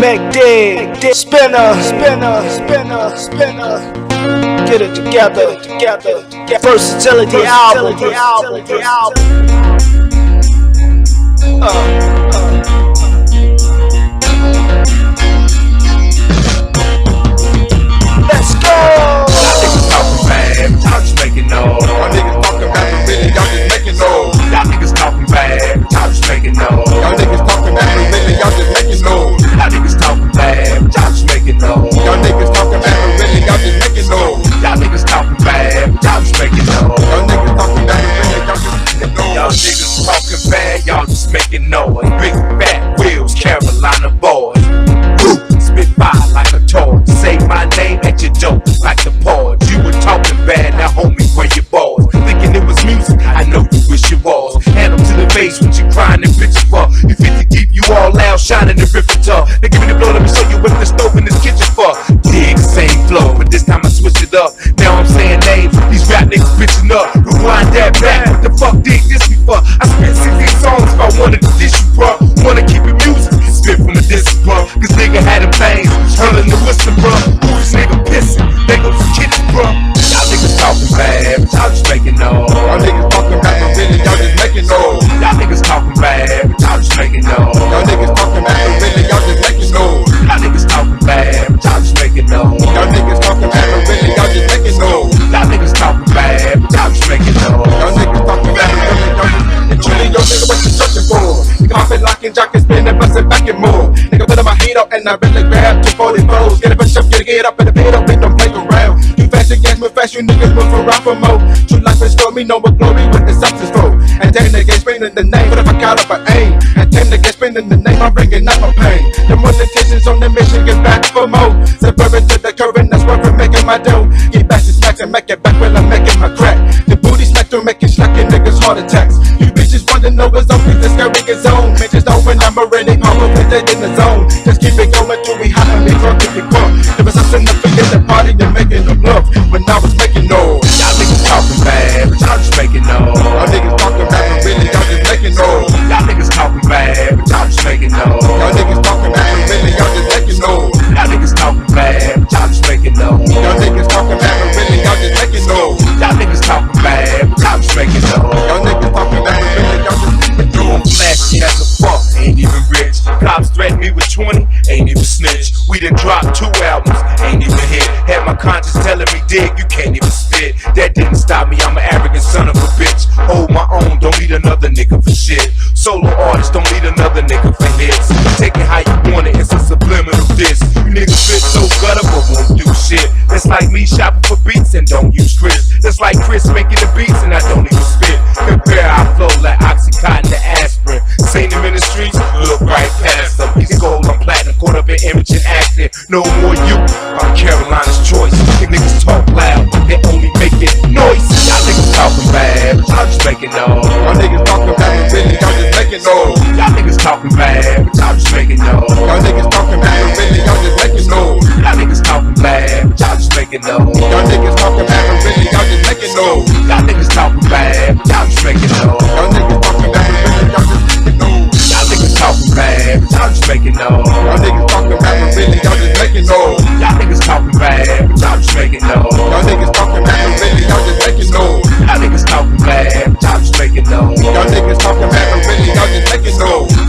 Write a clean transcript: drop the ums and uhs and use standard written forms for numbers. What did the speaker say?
Make dig, spinner, spinner, spinner, spinner. Get it together, together. Versatility album. Let's go. Y'all niggas talking bad, but y'all just making noise. Y'all niggas talking bad, but really y'all just making noise. Y'all niggas talking bad, but y'all just making noise. Y'all niggas talking bad, but really y'all just making noise. Y'all niggas talking bad, but y'all just making noise. Y'all niggas talking bad, but really y'all just making noise. Y'all niggas talking bad, but y'all just making noise. Y'all niggas talking bad, but really y'all just making noise. Y'all niggas talking bad, y'all just making noise. Big fat wheels, Carolina boys. Spit fire like a torch. Say my name at your door like the porch. You were talking bad, now homie, where your balls? Thinking it was music, I know you wish it was. Hand them to the face when you crying and bitches for. You 50 deep, you all loud, shining the riveter. They give me the blow, let me show you what the stove in this kitchen for. Dig, same flow, but this time I switch it up. Now I'm saying names, these rap niggas bitching up. Rewind that back, what the fuck dig this me for? I spent 16 songs if I wanted to dish you, bro. Wanna keep it music, spit from a distance, bro. Cause nigga had them things, hurling the whistle, bro. Who this nigga pissing? They go to kitchen, bro. Y'all niggas talking bad, but y'all just making noise. Y'all niggas talking bad, but really y'all just making noise. Y'all niggas talking bad, but y'all just making noise. Y'all niggas talking bad, but really y'all just making noise. Y'all niggas talking bad, but y'all just making noise. Y'all niggas talking bad, but really y'all just making noise. Y'all niggas talking bad, but y'all just making noise. Y'all niggas talking bad, but really y'all just making noise. Truly, yo nigga, what you searching for? Nigga, my fit locking, jocking, spinning, bustin' back and more. Nigga, put my heat up and I really grab 240 foes. Get a bitch up, get up in the bed up and don't play around. You fast and gas, move fast, you niggas move around for more. True life is for me, no more glory with the substance for. And tame the game, spinning the name, but if I count up an aim. And tame the game, spinning the name, I'm bringing out my pain. The monetization's on the mission, get back for more. Suburban to the current, that's where we're making my dough. Get back to smacks and make it back when I'm making my crack. The booty smack to making slacking niggas heart attacks. You bitches want to know what's up, please, this guy ring his own. Bitches know when I'm already power planted in the zone. Just keep it going till we hot and we drunk if we pump. There was something to forget the party and making them love when I was making noise. Y'all niggas talking bad, but y'all just making noise. Y'all niggas talking bad, but really y'all just making noise. Y'all niggas talking bad, but y'all just making noise. Y'all niggas talking bad, but really y'all just making noise. Y'all niggas talking bad, but y'all just making noise. Y'all niggas talking bad, but really y'all just making noise. Y'all niggas talking bad, but y'all just making noise. Y'all niggas talking bad, but really y'all just making noise. I'm flashy as a fuck, ain't even rich. Cops threaten me with 20, ain't even snitch. We done dropped 2 albums, ain't even hit. Had my conscience telling me, dig, you can't even spit. That didn't stop me, I'm an arrogant son of a bitch. Hold my own, don't need another nigga for shit. Solo artists don't need another nigga for hits. Take it how you want it, it's a subliminal diss. You niggas fit so gutter but won't do shit. That's like me shopping for beats and don't use Chris. That's like Chris making the beats and I don't even spit. Compare our flow like Oxycontin to aspirin. Seen him in the streets, look right past them. He's gold, I'm platinum, caught up in image and acting. No more you, I'm Carolina's choice. You niggas talk loud, they only make it noise. Y'all niggas talking bad, but y'all just making noise. Y'all niggas talking bad, but really y'all just making noise. Y'all niggas talking bad, but y'all just making noise. Y'all niggas talking bad, but really y'all just making noise. Y'all niggas talking bad, but y'all just making noise. Y'all niggas talking bad, but really y'all just making noise. Y'all niggas talking bad, but y'all just making noise. Y'all niggas talking bad, but really y'all just making noise. Y'all niggas talking bad, but y'all just making noise. Y'all niggas talking bad, but really y'all just making noise. Y'all niggas talking bad, but y'all just making noise. Y'all niggas talking bad, but really y'all just making noise. Y'all niggas talking bad, but y'all just making noise. Y'all niggas talking bad, but really y'all just making noise.